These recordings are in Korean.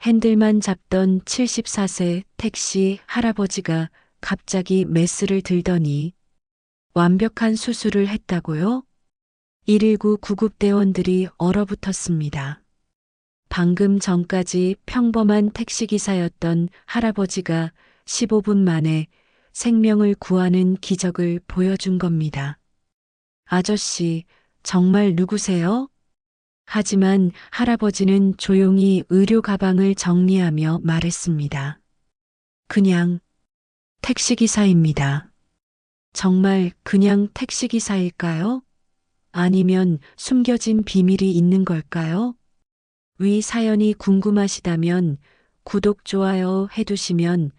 핸들만 잡던 74세 택시 할아버지가 갑자기 메스를 들더니 완벽한 수술을 했다고요? 119 구급대원들이 얼어붙었습니다. 방금 전까지 평범한 택시기사였던 할아버지가 15분 만에 생명을 구하는 기적을 보여준 겁니다. 아저씨, 정말 누구세요? 하지만 할아버지는 조용히 의료 가방을 정리하며 말했습니다. 그냥 택시기사입니다. 정말 그냥 택시기사일까요? 아니면 숨겨진 비밀이 있는 걸까요? 위 사연이 궁금하시다면 구독, 좋아요 해두시면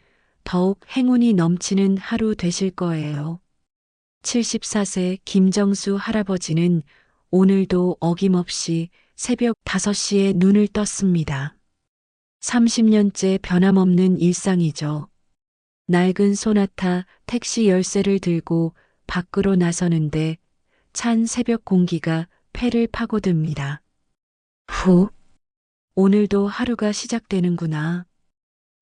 더욱 행운이 넘치는 하루 되실 거예요. 74세 김정수 할아버지는 오늘도 어김없이 새벽 5시에 눈을 떴습니다. 30년째 변함없는 일상이죠. 낡은 소나타 택시 열쇠를 들고 밖으로 나서는데 찬 새벽 공기가 폐를 파고듭니다. 후, 오늘도 하루가 시작되는구나.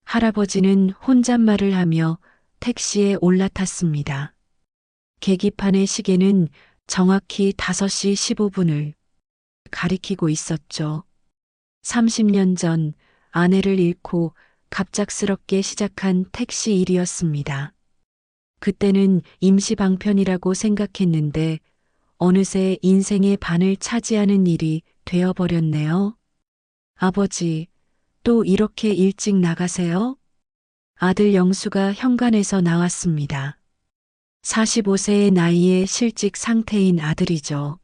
할아버지는 혼잣말을 하며 택시에 올라탔습니다. 계기판의 시계는 정확히 5시 15분을 가리키고 있었죠. 30년 전 아내를 잃고 갑작스럽게 시작한 택시 일이었습니다. 그때는 임시 방편이라고 생각했는데 어느새 인생의 반을 차지하는 일이 되어버렸네요. 아버지, 또 이렇게 일찍 나가세요? 아들 영수가 현관에서 나왔습니다. 45세의 나이에 실직 상태인 아들이죠.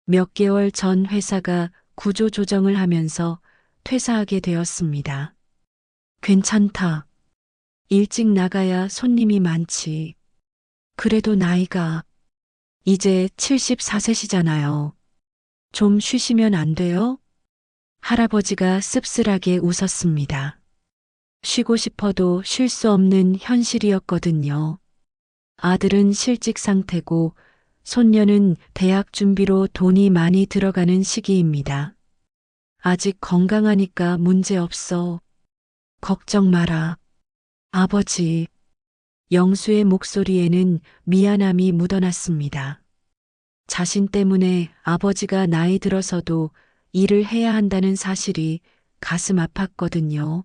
몇 개월 전 회사가 구조조정을 하면서 퇴사하게 되었습니다. 괜찮다. 일찍 나가야 손님이 많지. 그래도 나이가 이제 74세시잖아요. 좀 쉬시면 안 돼요? 할아버지가 씁쓸하게 웃었습니다. 쉬고 싶어도 쉴 수 없는 현실이었거든요. 아들은 실직 상태고 손녀는 대학 준비로 돈이 많이 들어가는 시기입니다. 아직 건강하니까 문제 없어. 걱정 마라. 아버지. 영수의 목소리에는 미안함이 묻어났습니다. 자신 때문에 아버지가 나이 들어서도 일을 해야 한다는 사실이 가슴 아팠거든요.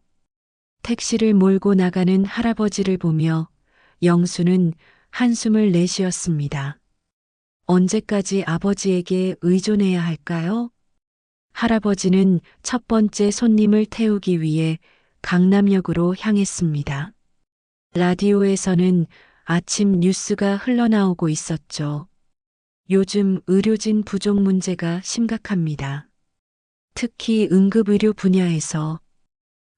택시를 몰고 나가는 할아버지를 보며 영수는 한숨을 내쉬었습니다. 언제까지 아버지에게 의존해야 할까요? 할아버지는 첫 번째 손님을 태우기 위해 강남역으로 향했습니다. 라디오에서는 아침 뉴스가 흘러나오고 있었죠. 요즘 의료진 부족 문제가 심각합니다. 특히 응급의료 분야에서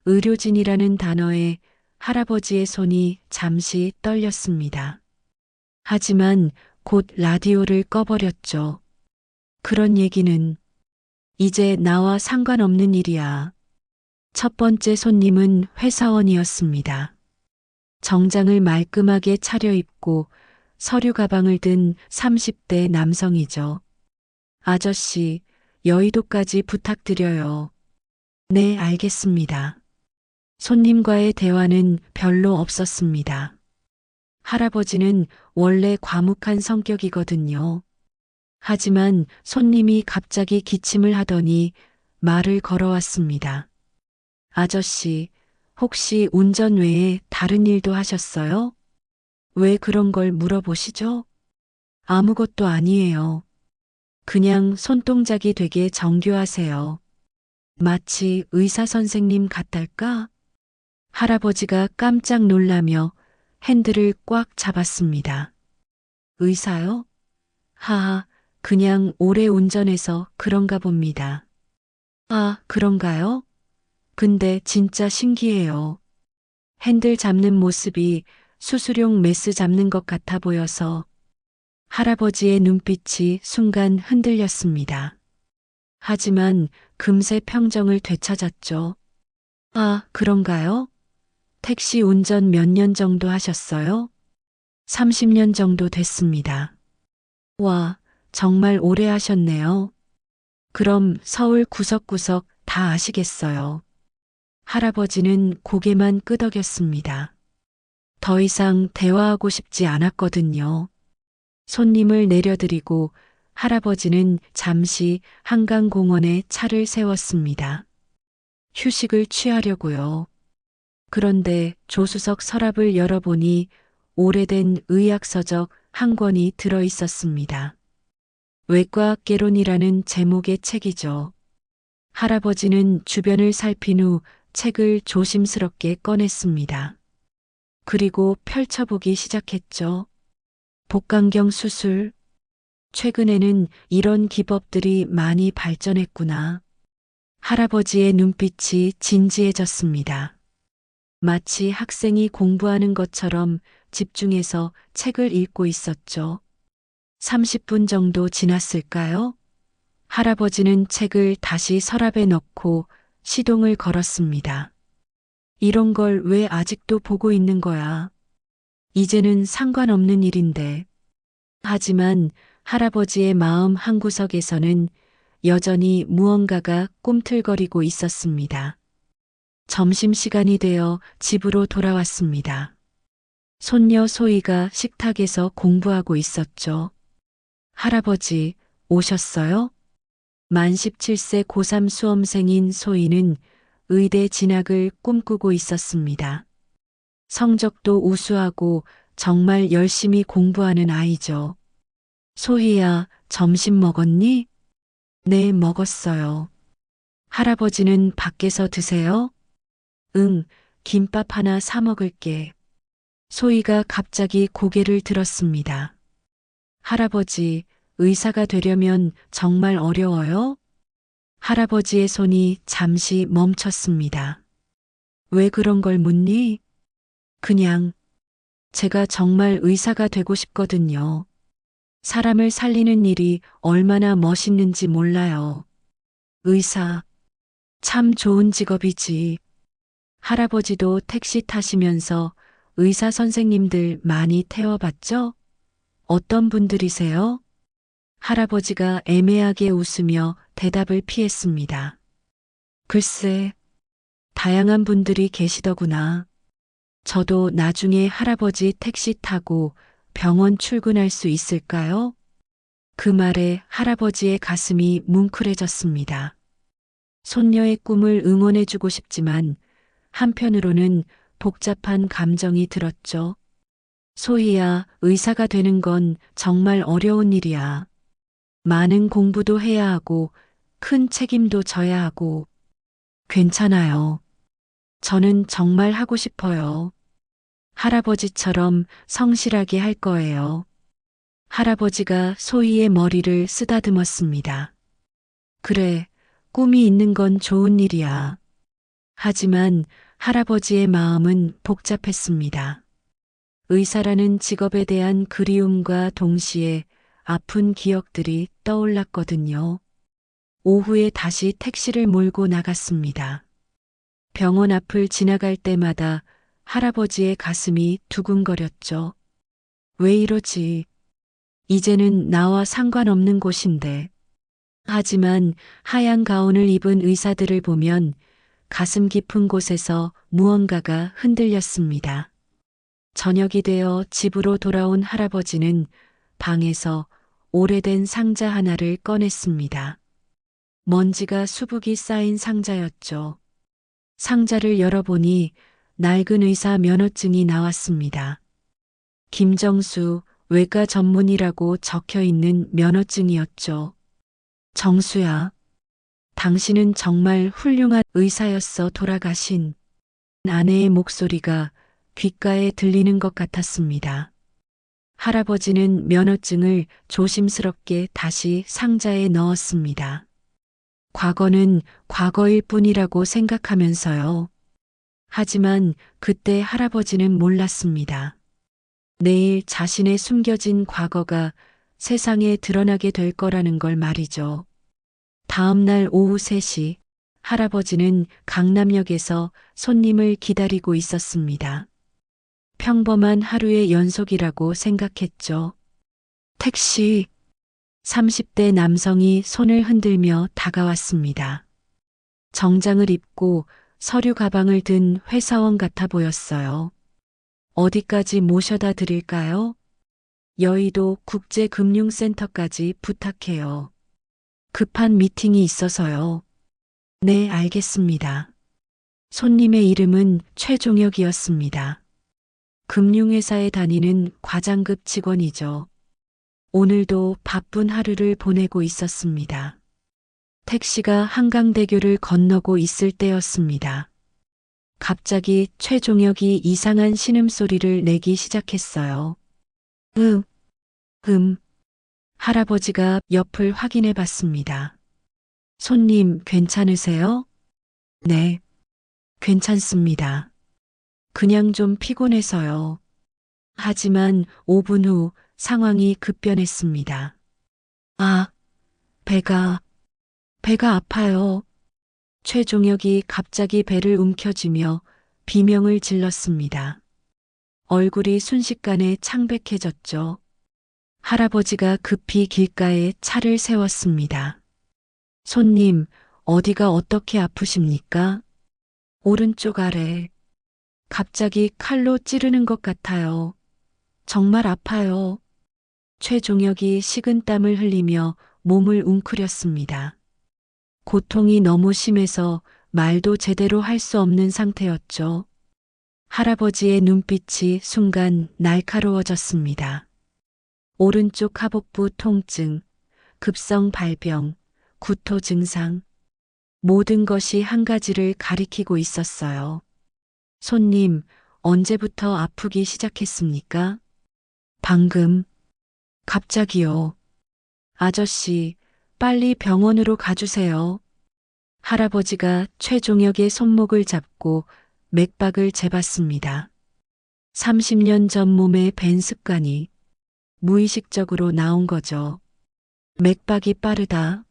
의료진이라는 단어에 할아버지의 손이 잠시 떨렸습니다. 하지만 곧 라디오를 꺼버렸죠. 그런 얘기는 이제 나와 상관없는 일이야. 첫 번째 손님은 회사원이었습니다. 정장을 말끔하게 차려입고 서류 가방을 든 30대 남성이죠. 아저씨, 여의도까지 부탁드려요. 네, 알겠습니다. 손님과의 대화는 별로 없었습니다. 할아버지는 원래 과묵한 성격이거든요. 하지만 손님이 갑자기 기침을 하더니 말을 걸어왔습니다. 아저씨, 혹시 운전 외에 다른 일도 하셨어요? 왜 그런 걸 물어보시죠? 아무것도 아니에요. 그냥 손동작이 되게 정교하세요. 마치 의사 선생님 같달까? 할아버지가 깜짝 놀라며 핸들을 꽉 잡았습니다. 의사요? 하하, 그냥 오래 운전해서 그런가 봅니다. 아, 그런가요? 근데 진짜 신기해요. 핸들 잡는 모습이 수술용 메스 잡는 것 같아 보여서 할아버지의 눈빛이 순간 흔들렸습니다. 하지만 금세 평정을 되찾았죠. 아, 그런가요? 택시 운전 몇 년 정도 하셨어요? 30년 정도 됐습니다. 와, 정말 오래 하셨네요. 그럼 서울 구석구석 다 아시겠어요. 할아버지는 고개만 끄덕였습니다. 더 이상 대화하고 싶지 않았거든요. 손님을 내려드리고 할아버지는 잠시 한강공원에 차를 세웠습니다. 휴식을 취하려고요. 그런데 조수석 서랍을 열어보니 오래된 의학서적 한 권이 들어 있었습니다. 외과학개론이라는 제목의 책이죠. 할아버지는 주변을 살핀 후 책을 조심스럽게 꺼냈습니다. 그리고 펼쳐보기 시작했죠. 복강경 수술. 최근에는 이런 기법들이 많이 발전했구나. 할아버지의 눈빛이 진지해졌습니다. 마치 학생이 공부하는 것처럼 집중해서 책을 읽고 있었죠. 30분 정도 지났을까요? 할아버지는 책을 다시 서랍에 넣고 시동을 걸었습니다. 이런 걸 왜 아직도 보고 있는 거야? 이제는 상관없는 일인데. 하지만 할아버지의 마음 한구석에서는 여전히 무언가가 꿈틀거리고 있었습니다. 점심시간이 되어 집으로 돌아왔습니다. 손녀 소희가 식탁에서 공부하고 있었죠. 할아버지, 오셨어요? 만 17세 고3 수험생인 소희는 의대 진학을 꿈꾸고 있었습니다. 성적도 우수하고 정말 열심히 공부하는 아이죠. 소희야, 점심 먹었니? 네, 먹었어요. 할아버지는 밖에서 드세요? 응, 김밥 하나 사 먹을게. 소희가 갑자기 고개를 들었습니다. 할아버지, 의사가 되려면 정말 어려워요? 할아버지의 손이 잠시 멈췄습니다. 왜 그런 걸 묻니? 그냥, 제가 정말 의사가 되고 싶거든요. 사람을 살리는 일이 얼마나 멋있는지 몰라요. 의사, 참 좋은 직업이지. 할아버지도 택시 타시면서 의사 선생님들 많이 태워봤죠? 어떤 분들이세요? 할아버지가 애매하게 웃으며 대답을 피했습니다. 글쎄, 다양한 분들이 계시더구나. 저도 나중에 할아버지 택시 타고 병원 출근할 수 있을까요? 그 말에 할아버지의 가슴이 뭉클해졌습니다. 손녀의 꿈을 응원해주고 싶지만 한편으로는 복잡한 감정이 들었죠. 소희야, 의사가 되는 건 정말 어려운 일이야. 많은 공부도 해야 하고 큰 책임도 져야 하고. 괜찮아요. 저는 정말 하고 싶어요. 할아버지처럼 성실하게 할 거예요. 할아버지가 소희의 머리를 쓰다듬었습니다. 그래, 꿈이 있는 건 좋은 일이야. 하지만 할아버지의 마음은 복잡했습니다. 의사라는 직업에 대한 그리움과 동시에 아픈 기억들이 떠올랐거든요. 오후에 다시 택시를 몰고 나갔습니다. 병원 앞을 지나갈 때마다 할아버지의 가슴이 두근거렸죠. 왜 이러지? 이제는 나와 상관없는 곳인데. 하지만 하얀 가운을 입은 의사들을 보면 가슴 깊은 곳에서 무언가가 흔들렸습니다. 저녁이 되어 집으로 돌아온 할아버지는 방에서 오래된 상자 하나를 꺼냈습니다. 먼지가 수북이 쌓인 상자였죠. 상자를 열어보니 낡은 의사 면허증이 나왔습니다. 김정수 외과 전문이라고 적혀 있는 면허증이었죠. 정수야, 당신은 정말 훌륭한 의사였어. 돌아가신 아내의 목소리가 귓가에 들리는 것 같았습니다. 할아버지는 면허증을 조심스럽게 다시 상자에 넣었습니다. 과거는 과거일 뿐이라고 생각하면서요. 하지만 그때 할아버지는 몰랐습니다. 내일 자신의 숨겨진 과거가 세상에 드러나게 될 거라는 걸 말이죠. 다음 날 오후 3시, 할아버지는 강남역에서 손님을 기다리고 있었습니다. 평범한 하루의 연속이라고 생각했죠. 택시, 30대 남성이 손을 흔들며 다가왔습니다. 정장을 입고 서류 가방을 든 회사원 같아 보였어요. 어디까지 모셔다 드릴까요? 여의도 국제금융센터까지 부탁해요. 급한 미팅이 있어서요. 네, 알겠습니다. 손님의 이름은 최종혁이었습니다. 금융회사에 다니는 과장급 직원이죠. 오늘도 바쁜 하루를 보내고 있었습니다. 택시가 한강대교를 건너고 있을 때였습니다. 갑자기 최종혁이 이상한 신음소리를 내기 시작했어요. 음, 할아버지가 옆을 확인해 봤습니다. 손님 괜찮으세요? 네, 괜찮습니다. 그냥 좀 피곤해서요. 하지만 5분 후 상황이 급변했습니다. 아, 배가 아파요. 최종혁이 갑자기 배를 움켜쥐며 비명을 질렀습니다. 얼굴이 순식간에 창백해졌죠. 할아버지가 급히 길가에 차를 세웠습니다. 손님, 어디가 어떻게 아프십니까? 오른쪽 아래. 갑자기 칼로 찌르는 것 같아요. 정말 아파요. 최종혁이 식은땀을 흘리며 몸을 웅크렸습니다. 고통이 너무 심해서 말도 제대로 할 수 없는 상태였죠. 할아버지의 눈빛이 순간 날카로워졌습니다. 오른쪽 하복부 통증, 급성 발병, 구토 증상, 모든 것이 한 가지를 가리키고 있었어요. 손님, 언제부터 아프기 시작했습니까? 방금, 갑자기요. 아저씨, 빨리 병원으로 가주세요. 할아버지가 최종혁의 손목을 잡고 맥박을 재봤습니다. 30년 전 몸에 밴 습관이 무의식적으로 나온 거죠. 맥박이 빠르다.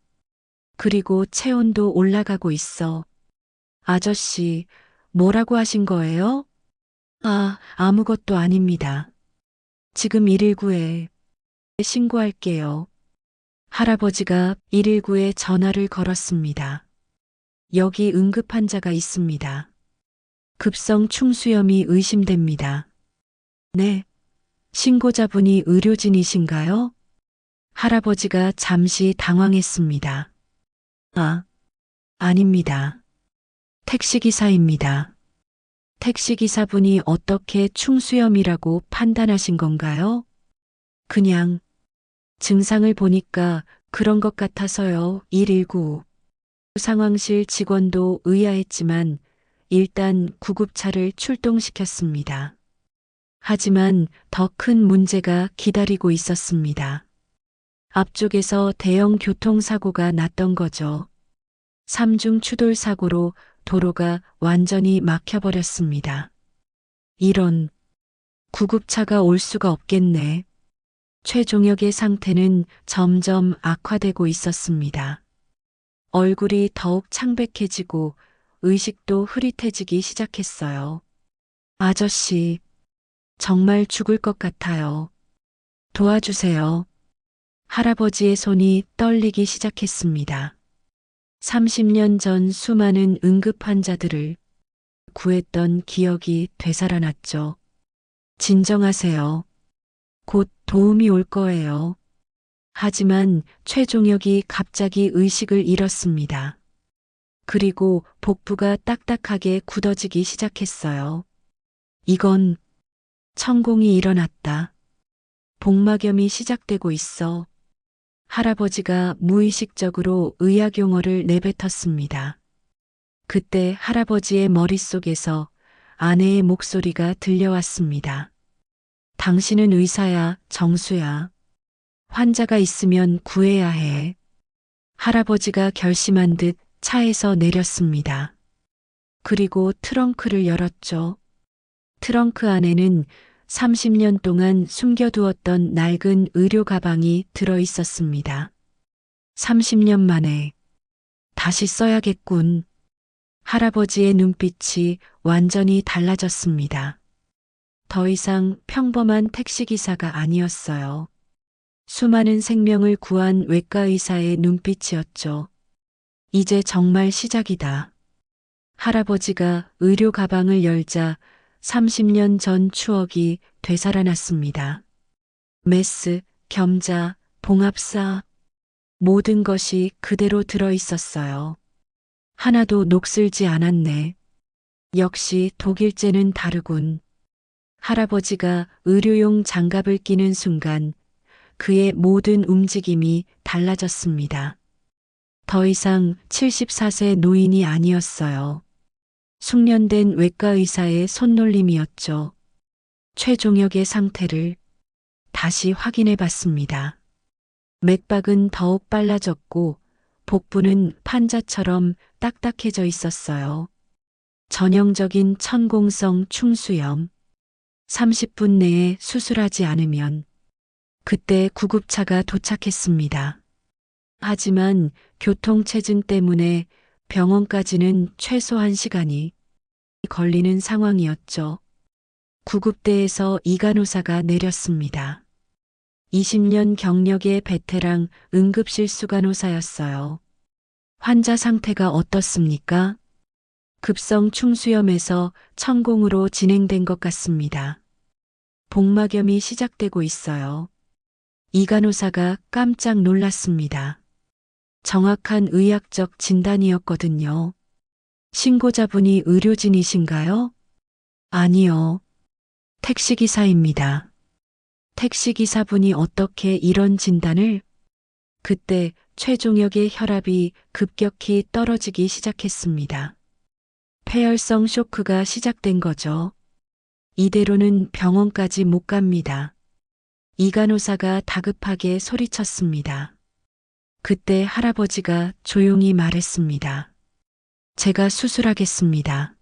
그리고 체온도 올라가고 있어. 아저씨, 뭐라고 하신 거예요? 아, 아무것도 아닙니다. 지금 119에 신고할게요. 할아버지가 119에 전화를 걸었습니다. 여기 응급환자가 있습니다. 급성 충수염이 의심됩니다. 네. 신고자분이 의료진이신가요? 할아버지가 잠시 당황했습니다. 아, 아닙니다. 택시기사입니다. 택시기사분이 어떻게 충수염이라고 판단하신 건가요? 그냥 증상을 보니까 그런 것 같아서요. 119. 상황실 직원도 의아했지만 일단 구급차를 출동시켰습니다. 하지만 더 큰 문제가 기다리고 있었습니다. 앞쪽에서 대형 교통사고가 났던 거죠. 삼중 추돌 사고로 도로가 완전히 막혀버렸습니다. 이런, 구급차가 올 수가 없겠네. 최종혁의 상태는 점점 악화되고 있었습니다. 얼굴이 더욱 창백해지고 의식도 흐릿해지기 시작했어요. 아저씨, 정말 죽을 것 같아요. 도와주세요. 할아버지의 손이 떨리기 시작했습니다. 30년 전 수많은 응급 환자들을 구했던 기억이 되살아났죠. 진정하세요. 곧 도움이 올 거예요. 하지만 최종혁이 갑자기 의식을 잃었습니다. 그리고 복부가 딱딱하게 굳어지기 시작했어요. 이건 천공이 일어났다. 복막염이 시작되고 있어. 할아버지가 무의식적으로 의학 용어를 내뱉었습니다. 그때 할아버지의 머릿속에서 아내의 목소리가 들려왔습니다. 당신은 의사야, 정수야. 환자가 있으면 구해야 해. 할아버지가 결심한 듯 차에서 내렸습니다. 그리고 트렁크를 열었죠. 트렁크 안에는 30년 동안 숨겨두었던 낡은 의료 가방이 들어 있었습니다. 30년 만에 다시 써야겠군. 할아버지의 눈빛이 완전히 달라졌습니다. 더 이상 평범한 택시기사가 아니었어요. 수많은 생명을 구한 외과 의사의 눈빛이었죠. 이제 정말 시작이다. 할아버지가 의료 가방을 열자 30년 전 추억이 되살아났습니다. 메스, 겸자, 봉합사, 모든 것이 그대로 들어 있었어요. 하나도 녹슬지 않았네. 역시 독일제는 다르군. 할아버지가 의료용 장갑을 끼는 순간 그의 모든 움직임이 달라졌습니다. 더 이상 74세 노인이 아니었어요. 숙련된 외과 의사의 손놀림이었죠. 최종혁의 상태를 다시 확인해 봤습니다. 맥박은 더욱 빨라졌고 복부는 판자처럼 딱딱해져 있었어요. 전형적인 천공성 충수염. 30분 내에 수술하지 않으면 그때 구급차가 도착했습니다. 하지만 교통체증 때문에 병원까지는 최소 1시간이 걸리는 상황이었죠. 구급대에서 이간호사가 내렸습니다. 20년 경력의 베테랑 응급실 수간호사였어요. 환자 상태가 어떻습니까? 급성 충수염에서 천공으로 진행된 것 같습니다. 복막염이 시작되고 있어요. 이간호사가 깜짝 놀랐습니다. 정확한 의학적 진단이었거든요. 신고자분이 의료진이신가요? 아니요. 택시기사입니다. 택시기사분이 어떻게 이런 진단을? 그때 최종혁의 혈압이 급격히 떨어지기 시작했습니다. 폐혈성 쇼크가 시작된 거죠. 이대로는 병원까지 못 갑니다. 이간호사가 다급하게 소리쳤습니다. 그때 할아버지가 조용히 말했습니다. 제가 수술하겠습니다.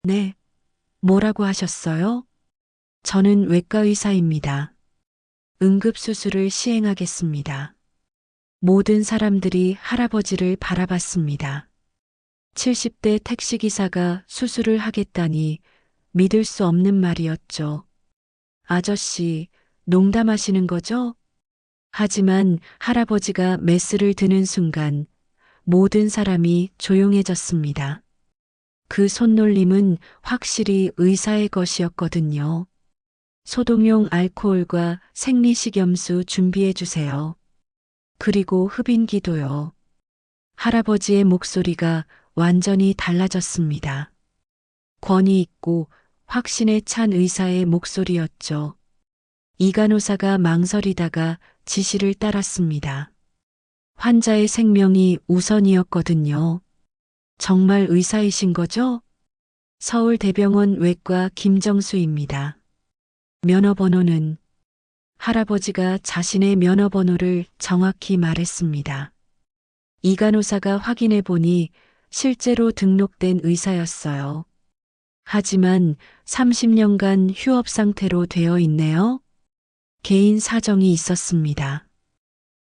네. 뭐라고 하셨어요? 저는 외과 의사입니다. 응급수술을 시행하겠습니다. 모든 사람들이 할아버지를 바라봤습니다. 70대 택시기사가 수술을 하겠다니 믿을 수 없는 말이었죠. 아저씨, 농담하시는 거죠? 하지만 할아버지가 메스를 드는 순간 모든 사람이 조용해졌습니다. 그 손놀림은 확실히 의사의 것이었거든요. 소독용 알코올과 생리식염수 준비해 주세요. 그리고 흡인기도요. 할아버지의 목소리가 완전히 달라졌습니다. 권위 있고 확신에 찬 의사의 목소리였죠. 이간호사가 망설이다가 지시를 따랐습니다. 환자의 생명이 우선이었거든요. 정말 의사이신 거죠? 서울대병원 외과 김정수입니다. 면허번호는? 할아버지가 자신의 면허번호를 정확히 말했습니다. 이간호사가 확인해 보니 실제로 등록된 의사였어요. 하지만 30년간 휴업 상태로 되어 있네요. 개인 사정이 있었습니다.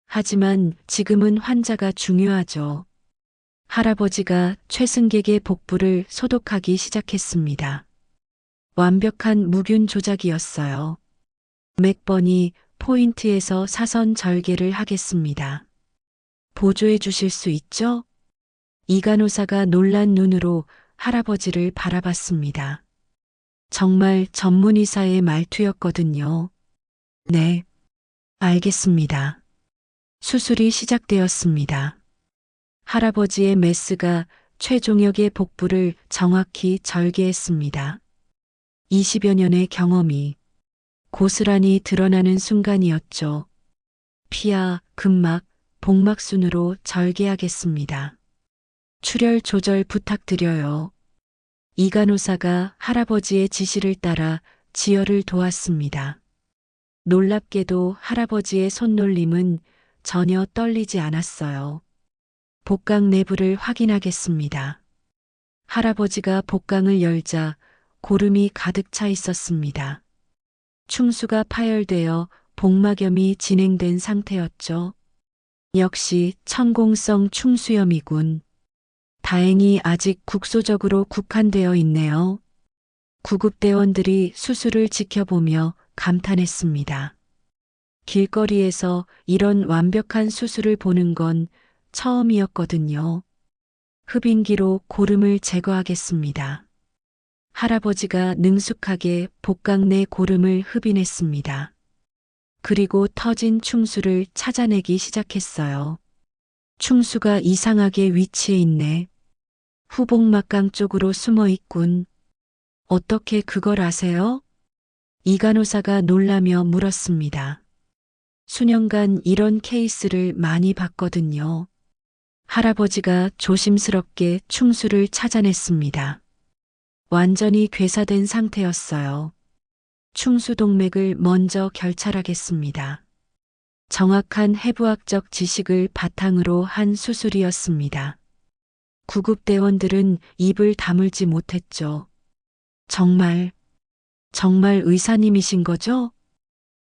하지만 지금은 환자가 중요하죠. 할아버지가 최승객의 복부를 소독하기 시작했습니다. 완벽한 무균 조작이었어요. 맥버니 포인트에서 사선 절개를 하겠습니다. 보조해 주실 수 있죠? 이간호사가 놀란 눈으로 할아버지를 바라봤습니다. 정말 전문의사의 말투였거든요. 네, 알겠습니다. 수술이 시작되었습니다. 할아버지의 메스가 최종혁의 복부를 정확히 절개했습니다. 20여 년의 경험이 고스란히 드러나는 순간이었죠. 피하, 근막, 복막순으로 절개하겠습니다. 출혈 조절 부탁드려요. 이간호사가 할아버지의 지시를 따라 지혈을 도왔습니다. 놀랍게도 할아버지의 손놀림은 전혀 떨리지 않았어요. 복강 내부를 확인하겠습니다. 할아버지가 복강을 열자 고름이 가득 차 있었습니다. 충수가 파열되어 복막염이 진행된 상태였죠. 역시 천공성 충수염이군. 다행히 아직 국소적으로 국한되어 있네요. 구급대원들이 수술을 지켜보며 감탄했습니다. 길거리에서 이런 완벽한 수술을 보는 건 처음이었거든요. 흡인기로 고름을 제거하겠습니다. 할아버지가 능숙하게 복강 내 고름을 흡인했습니다. 그리고 터진 충수를 찾아내기 시작했어요. 충수가 이상하게 위치해 있네. 후복막강 쪽으로 숨어 있군. 어떻게 그걸 아세요? 이 간호사가 놀라며 물었습니다. 수년간 이런 케이스를 많이 봤거든요. 할아버지가 조심스럽게 충수를 찾아냈습니다. 완전히 괴사된 상태였어요. 충수동맥을 먼저 결찰하겠습니다. 정확한 해부학적 지식을 바탕으로 한 수술이었습니다. 구급대원들은 입을 다물지 못했죠. 정말 의사님이신 거죠?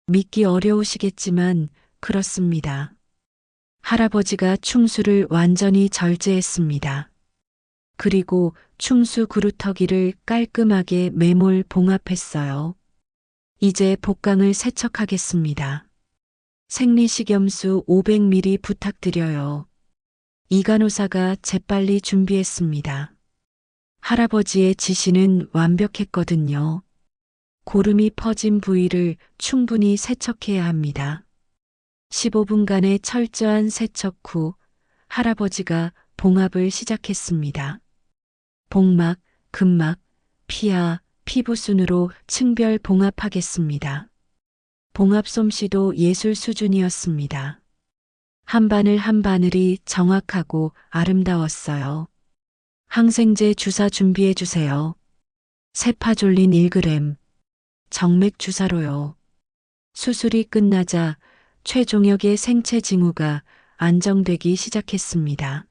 믿기 어려우시겠지만 그렇습니다. 할아버지가 충수를 완전히 절제했습니다. 그리고 충수 구루터기를 깔끔하게 매몰 봉합했어요. 이제 복강을 세척하겠습니다. 생리식염수 500ml 부탁드려요. 이 간호사가 재빨리 준비했습니다. 할아버지의 지시는 완벽했거든요. 고름이 퍼진 부위를 충분히 세척해야 합니다. 15분간의 철저한 세척 후 할아버지가 봉합을 시작했습니다. 복막, 근막, 피하, 피부순으로 층별 봉합하겠습니다. 봉합 솜씨도 예술 수준이었습니다. 한 바늘 한 바늘이 정확하고 아름다웠어요. 항생제 주사 준비해 주세요. 세파졸린 1g, 정맥 주사로요. 수술이 끝나자 최종혁의 생체 징후가 안정되기 시작했습니다.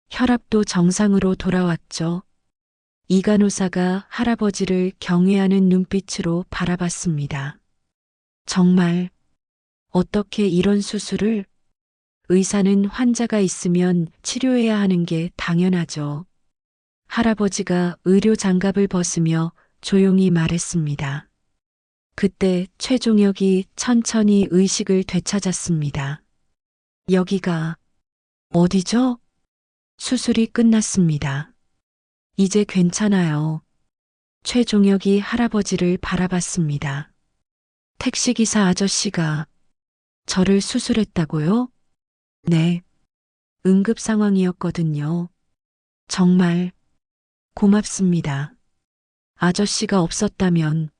혈압도 정상으로 돌아왔죠. 이 간호사가 할아버지를 경외하는 눈빛으로 바라봤습니다. 정말 어떻게 이런 수술을? 의사는 환자가 있으면 치료해야 하는 게 당연하죠. 할아버지가 의료 장갑을 벗으며 조용히 말했습니다. 그때 최종혁이 천천히 의식을 되찾았습니다. 여기가 어디죠? 수술이 끝났습니다. 이제 괜찮아요. 최종혁이 할아버지를 바라봤습니다. 택시기사 아저씨가 저를 수술했다고요? 네. 응급 상황이었거든요. 정말 고맙습니다. 아저씨가 없었다면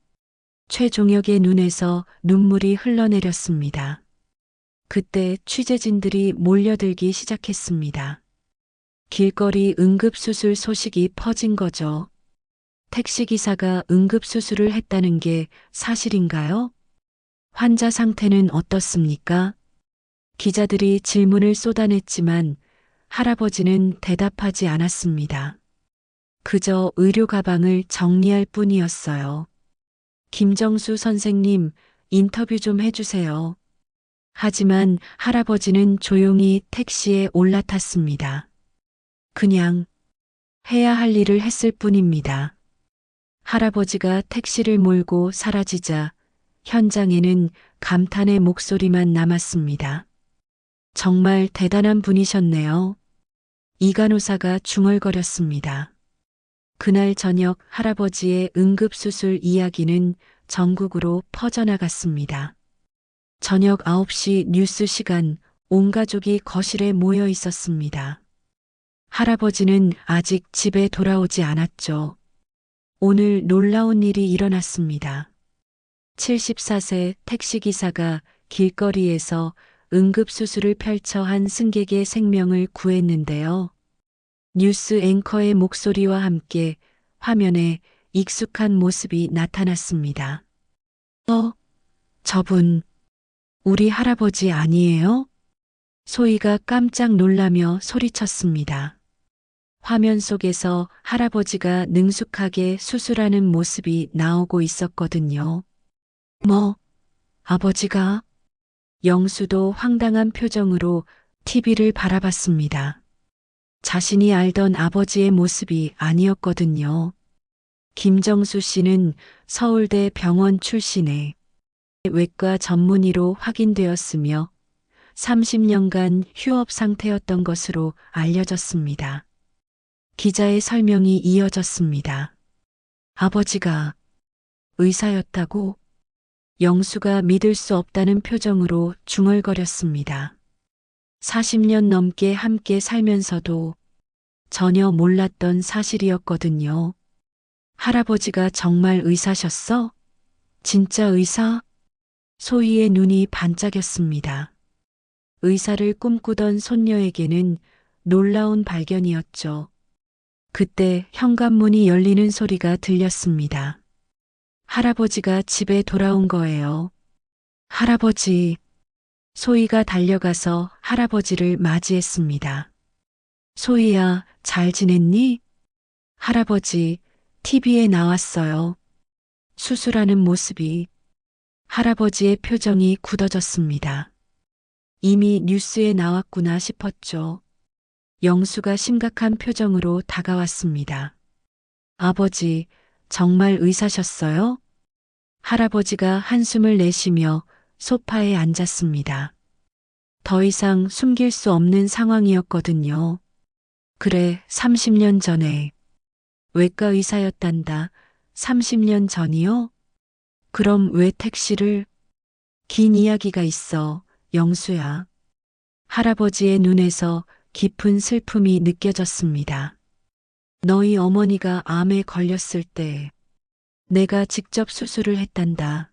최종혁의 눈에서 눈물이 흘러내렸습니다. 그때 취재진들이 몰려들기 시작했습니다. 길거리 응급수술 소식이 퍼진 거죠. 택시기사가 응급수술을 했다는 게 사실인가요? 환자 상태는 어떻습니까? 기자들이 질문을 쏟아냈지만 할아버지는 대답하지 않았습니다. 그저 의료 가방을 정리할 뿐이었어요. 김정수 선생님, 인터뷰 좀 해주세요. 하지만 할아버지는 조용히 택시에 올라탔습니다. 그냥 해야 할 일을 했을 뿐입니다. 할아버지가 택시를 몰고 사라지자 현장에는 감탄의 목소리만 남았습니다. 정말 대단한 분이셨네요. 이 간호사가 중얼거렸습니다. 그날 저녁 할아버지의 응급수술 이야기는 전국으로 퍼져나갔습니다. 저녁 9시 뉴스 시간 온 가족이 거실에 모여 있었습니다. 할아버지는 아직 집에 돌아오지 않았죠. 오늘 놀라운 일이 일어났습니다. 74세 택시기사가 길거리에서 응급수술을 펼쳐 한 승객의 생명을 구했는데요. 뉴스 앵커의 목소리와 함께 화면에 익숙한 모습이 나타났습니다. 저분, 우리 할아버지 아니에요? 소희가 깜짝 놀라며 소리쳤습니다. 화면 속에서 할아버지가 능숙하게 수술하는 모습이 나오고 있었거든요. 아버지가? 영수도 황당한 표정으로 TV를 바라봤습니다. 자신이 알던 아버지의 모습이 아니었거든요. 김정수 씨는 서울대 병원 출신의 외과 전문의로 확인되었으며 30년간 휴업 상태였던 것으로 알려졌습니다. 기자의 설명이 이어졌습니다. 아버지가 의사였다고? 영수가 믿을 수 없다는 표정으로 중얼거렸습니다. 40년 넘게 함께 살면서도 전혀 몰랐던 사실이었거든요. 할아버지가 정말 의사셨어? 진짜 의사? 소희의 눈이 반짝였습니다. 의사를 꿈꾸던 손녀에게는 놀라운 발견이었죠. 그때 현관문이 열리는 소리가 들렸습니다. 할아버지가 집에 돌아온 거예요. 할아버지. 소희가 달려가서 할아버지를 맞이했습니다. 소희야, 잘 지냈니? 할아버지, TV에 나왔어요. 수술하는 모습이. 할아버지의 표정이 굳어졌습니다. 이미 뉴스에 나왔구나 싶었죠. 영수가 심각한 표정으로 다가왔습니다. 아버지, 정말 의사셨어요? 할아버지가 한숨을 내쉬며 소파에 앉았습니다. 더 이상 숨길 수 없는 상황이었거든요. 그래, 30년 전에. 외과 의사였단다. 30년 전이요? 그럼 왜 택시를? 긴 이야기가 있어, 영수야. 할아버지의 눈에서 깊은 슬픔이 느껴졌습니다. 너희 어머니가 암에 걸렸을 때 내가 직접 수술을 했단다.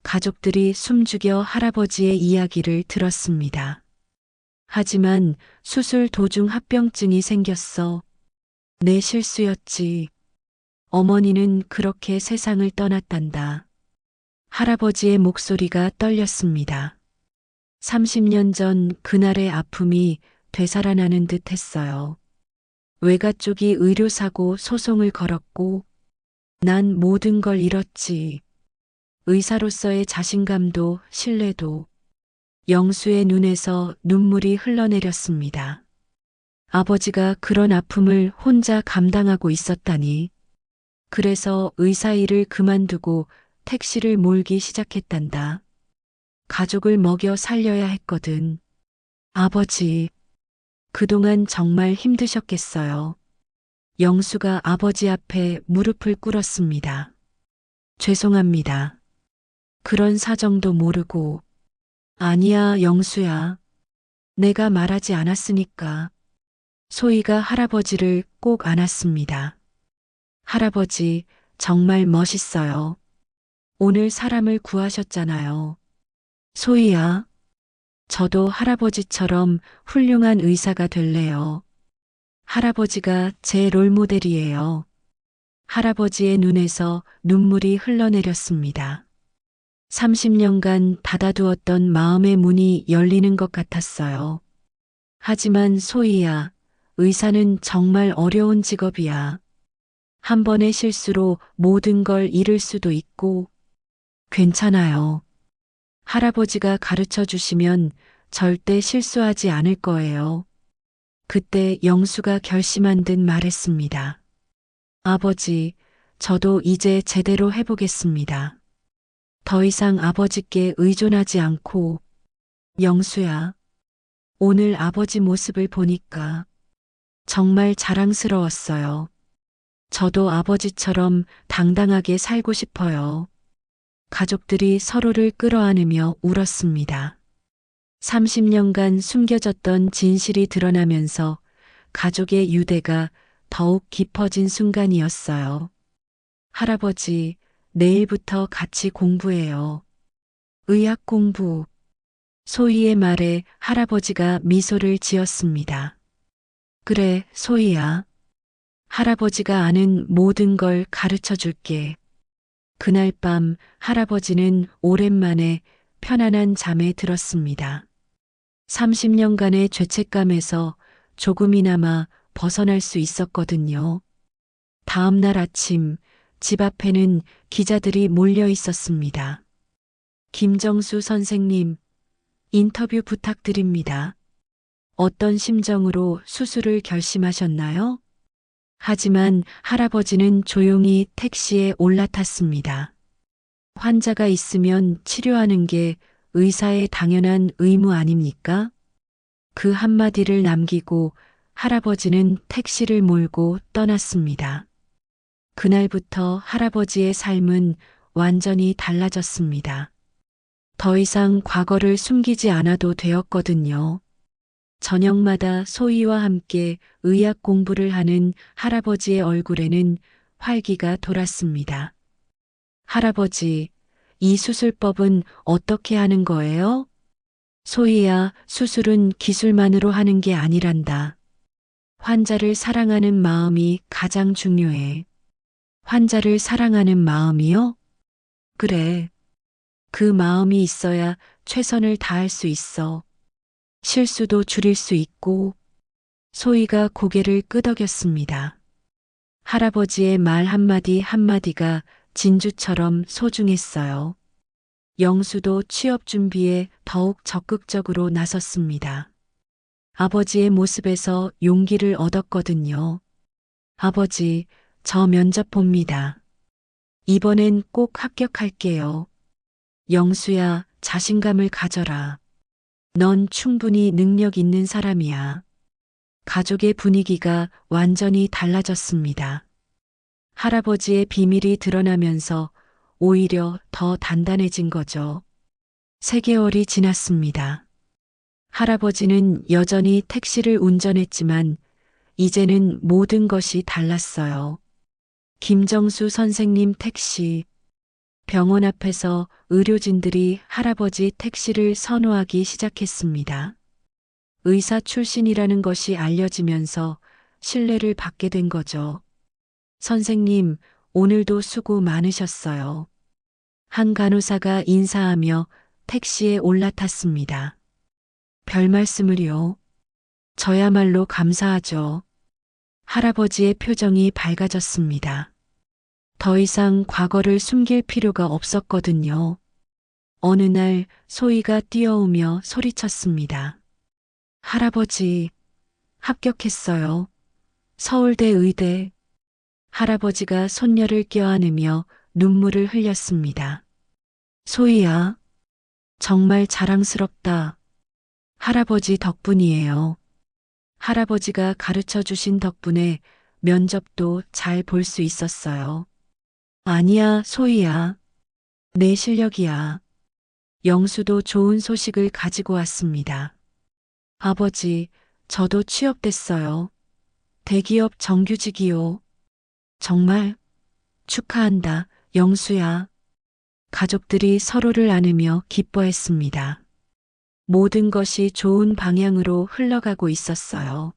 가족들이 숨죽여 할아버지의 이야기를 들었습니다. 하지만 수술 도중 합병증이 생겼어. 내 실수였지. 어머니는 그렇게 세상을 떠났단다. 할아버지의 목소리가 떨렸습니다. 30년 전 그날의 아픔이 되살아나는 듯 했어요. 외가 쪽이 의료사고 소송을 걸었고 난 모든 걸 잃었지. 의사로서의 자신감도 신뢰도. 영수의 눈에서 눈물이 흘러내렸습니다. 아버지가 그런 아픔을 혼자 감당하고 있었다니. 그래서 의사 일을 그만두고 택시를 몰기 시작했단다. 가족을 먹여 살려야 했거든. 아버지, 그동안 정말 힘드셨겠어요. 영수가 아버지 앞에 무릎을 꿇었습니다. 죄송합니다. 그런 사정도 모르고. 아니야, 영수야. 내가 말하지 않았으니까. 소희가 할아버지를 꼭 안았습니다. 할아버지, 정말 멋있어요. 오늘 사람을 구하셨잖아요. 소희야, 저도 할아버지처럼 훌륭한 의사가 될래요. 할아버지가 제 롤모델이에요. 할아버지의 눈에서 눈물이 흘러내렸습니다. 30년간 닫아두었던 마음의 문이 열리는 것 같았어요. 하지만 소희야, 의사는 정말 어려운 직업이야. 한 번의 실수로 모든 걸 잃을 수도 있고. 괜찮아요. 할아버지가 가르쳐 주시면 절대 실수하지 않을 거예요. 그때 영수가 결심한 듯 말했습니다. 아버지, 저도 이제 제대로 해보겠습니다. 더 이상 아버지께 의존하지 않고. 영수야, 오늘 아버지 모습을 보니까 정말 자랑스러웠어요. 저도 아버지처럼 당당하게 살고 싶어요. 가족들이 서로를 끌어안으며 울었습니다. 30년간 숨겨졌던 진실이 드러나면서 가족의 유대가 더욱 깊어진 순간이었어요. 할아버지, 내일부터 같이 공부해요. 의학 공부. 소희의 말에 할아버지가 미소를 지었습니다. 그래, 소희야. 할아버지가 아는 모든 걸 가르쳐 줄게. 그날 밤 할아버지는 오랜만에 편안한 잠에 들었습니다. 30년간의 죄책감에서 조금이나마 벗어날 수 있었거든요. 다음 날 아침 집 앞에는 기자들이 몰려 있었습니다. 김정수 선생님, 인터뷰 부탁드립니다. 어떤 심정으로 수술을 결심하셨나요? 하지만 할아버지는 조용히 택시에 올라탔습니다. 환자가 있으면 치료하는 게 의사의 당연한 의무 아닙니까? 그 한마디를 남기고 할아버지는 택시를 몰고 떠났습니다. 그날부터 할아버지의 삶은 완전히 달라졌습니다. 더 이상 과거를 숨기지 않아도 되었거든요. 저녁마다 소희와 함께 의학 공부를 하는 할아버지의 얼굴에는 활기가 돌았습니다. 할아버지, 이 수술법은 어떻게 하는 거예요? 소희야, 수술은 기술만으로 하는 게 아니란다. 환자를 사랑하는 마음이 가장 중요해. 환자를 사랑하는 마음이요? 그래. 그 마음이 있어야 최선을 다할 수 있어. 실수도 줄일 수 있고. 소희가 고개를 끄덕였습니다. 할아버지의 말 한마디 한마디가 진주처럼 소중했어요. 영수도 취업 준비에 더욱 적극적으로 나섰습니다. 아버지의 모습에서 용기를 얻었거든요. 아버지, 저 면접 봅니다. 이번엔 꼭 합격할게요. 영수야, 자신감을 가져라. 넌 충분히 능력 있는 사람이야. 가족의 분위기가 완전히 달라졌습니다. 할아버지의 비밀이 드러나면서 오히려 더 단단해진 거죠. 3개월이 지났습니다. 할아버지는 여전히 택시를 운전했지만 이제는 모든 것이 달랐어요. 김정수 선생님 택시. 병원 앞에서 의료진들이 할아버지 택시를 선호하기 시작했습니다. 의사 출신이라는 것이 알려지면서 신뢰를 받게 된 거죠. 선생님, 오늘도 수고 많으셨어요. 한 간호사가 인사하며 택시에 올라탔습니다. 별 말씀을요. 저야말로 감사하죠. 할아버지의 표정이 밝아졌습니다. 더 이상 과거를 숨길 필요가 없었거든요. 어느 날 소희가 뛰어오며 소리쳤습니다. 할아버지, 합격했어요. 서울대 의대. 할아버지가 손녀를 껴안으며 눈물을 흘렸습니다. 소희야, 정말 자랑스럽다. 할아버지 덕분이에요. 할아버지가 가르쳐 주신 덕분에 면접도 잘 볼 수 있었어요. 아니야, 소희야. 내 실력이야. 영수도 좋은 소식을 가지고 왔습니다. 아버지, 저도 취업됐어요. 대기업 정규직이요. 정말 축하한다, 영수야. 가족들이 서로를 안으며 기뻐했습니다. 모든 것이 좋은 방향으로 흘러가고 있었어요.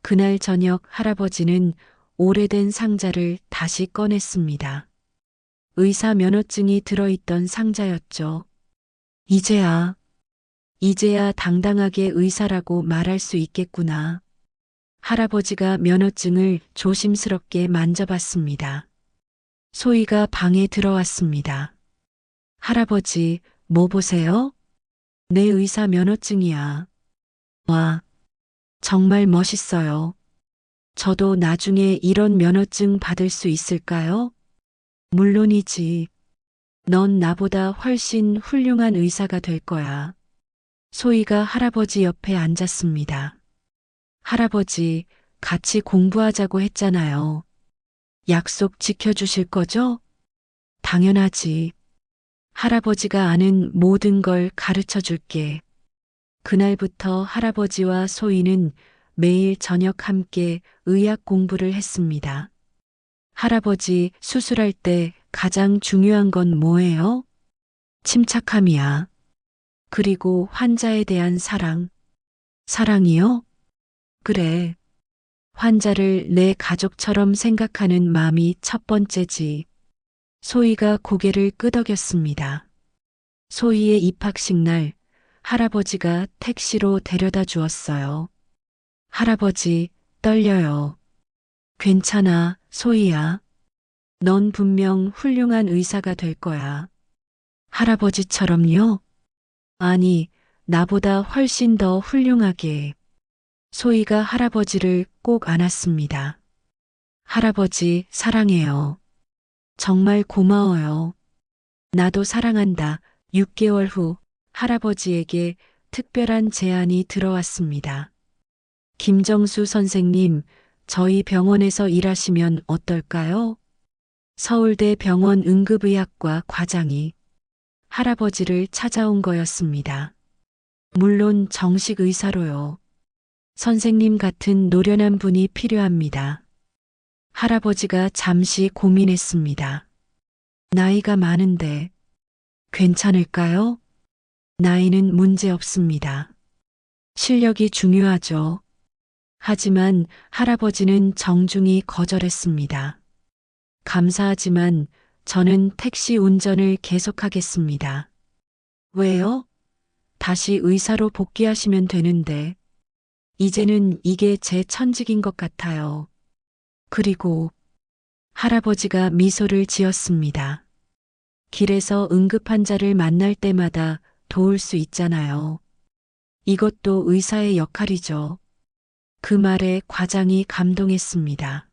그날 저녁 할아버지는 오래된 상자를 다시 꺼냈습니다. 의사 면허증이 들어있던 상자였죠. 이제야 당당하게 의사라고 말할 수 있겠구나. 할아버지가 면허증을 조심스럽게 만져봤습니다. 소희가 방에 들어왔습니다. 할아버지, 뭐 보세요? 내 의사 면허증이야. 와, 정말 멋있어요. 저도 나중에 이런 면허증 받을 수 있을까요? 물론이지. 넌 나보다 훨씬 훌륭한 의사가 될 거야. 소희가 할아버지 옆에 앉았습니다. 할아버지, 같이 공부하자고 했잖아요. 약속 지켜주실 거죠? 당연하지. 할아버지가 아는 모든 걸 가르쳐 줄게. 그날부터 할아버지와 소희는 매일 저녁 함께 의학 공부를 했습니다. 할아버지, 수술할 때 가장 중요한 건 뭐예요? 침착함이야. 그리고 환자에 대한 사랑. 사랑이요? 그래. 환자를 내 가족처럼 생각하는 마음이 첫 번째지. 소희가 고개를 끄덕였습니다. 소희의 입학식 날 할아버지가 택시로 데려다 주었어요. 할아버지, 떨려요. 괜찮아, 소희야. 넌 분명 훌륭한 의사가 될 거야. 할아버지처럼요? 아니, 나보다 훨씬 더 훌륭하게. 소희가 할아버지를 꼭 안았습니다. 할아버지, 사랑해요. 정말 고마워요. 나도 사랑한다. 6개월 후 할아버지에게 특별한 제안이 들어왔습니다. 김정수 선생님, 저희 병원에서 일하시면 어떨까요? 서울대 병원 응급의학과 과장이 할아버지를 찾아온 거였습니다. 물론 정식 의사로요. 선생님 같은 노련한 분이 필요합니다. 할아버지가 잠시 고민했습니다. 나이가 많은데 괜찮을까요? 나이는 문제 없습니다. 실력이 중요하죠. 하지만 할아버지는 정중히 거절했습니다. 감사하지만 저는 택시 운전을 계속하겠습니다. 왜요? 다시 의사로 복귀하시면 되는데, 이제는 이게 제 천직인 것 같아요. 그리고 할아버지가 미소를 지었습니다. 길에서 응급환자를 만날 때마다 도울 수 있잖아요. 이것도 의사의 역할이죠. 그 말에 과장이 감동했습니다.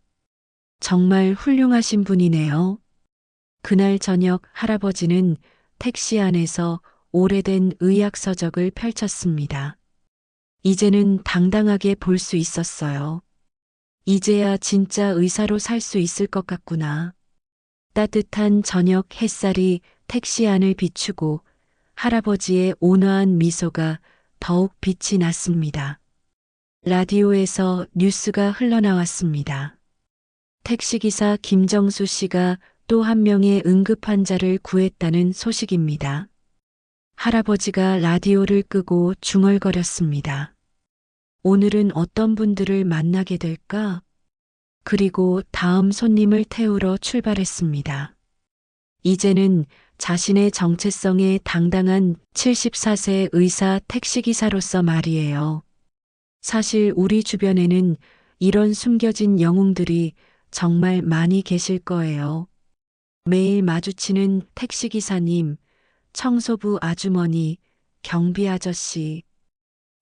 정말 훌륭하신 분이네요. 그날 저녁 할아버지는 택시 안에서 오래된 의학 서적을 펼쳤습니다. 이제는 당당하게 볼 수 있었어요. 이제야 진짜 의사로 살 수 있을 것 같구나. 따뜻한 저녁 햇살이 택시 안을 비추고 할아버지의 온화한 미소가 더욱 빛이 났습니다. 라디오에서 뉴스가 흘러나왔습니다. 택시기사 김정수 씨가 또 한 명의 응급환자를 구했다는 소식입니다. 할아버지가 라디오를 끄고 중얼거렸습니다. 오늘은 어떤 분들을 만나게 될까? 그리고 다음 손님을 태우러 출발했습니다. 이제는 자신의 정체성에 당당한 74세 의사 택시기사로서 말이에요. 사실 우리 주변에는 이런 숨겨진 영웅들이 정말 많이 계실 거예요. 매일 마주치는 택시기사님, 청소부 아주머니, 경비 아저씨.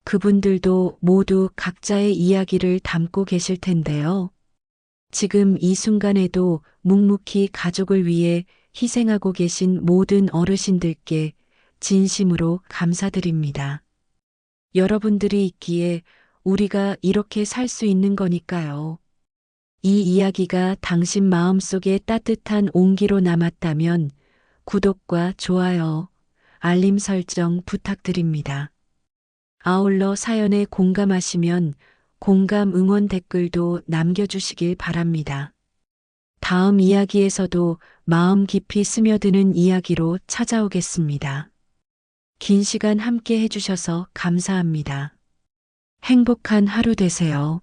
그분들도 모두 각자의 이야기를 담고 계실 텐데요. 지금 이 순간에도 묵묵히 가족을 위해 희생하고 계신 모든 어르신들께 진심으로 감사드립니다. 여러분들이 있기에 우리가 이렇게 살 수 있는 거니까요. 이 이야기가 당신 마음속에 따뜻한 온기로 남았다면 구독과 좋아요, 알림 설정 부탁드립니다. 아울러 사연에 공감하시면 공감 응원 댓글도 남겨주시길 바랍니다. 다음 이야기에서도 마음 깊이 스며드는 이야기로 찾아오겠습니다. 긴 시간 함께 해주셔서 감사합니다. 행복한 하루 되세요.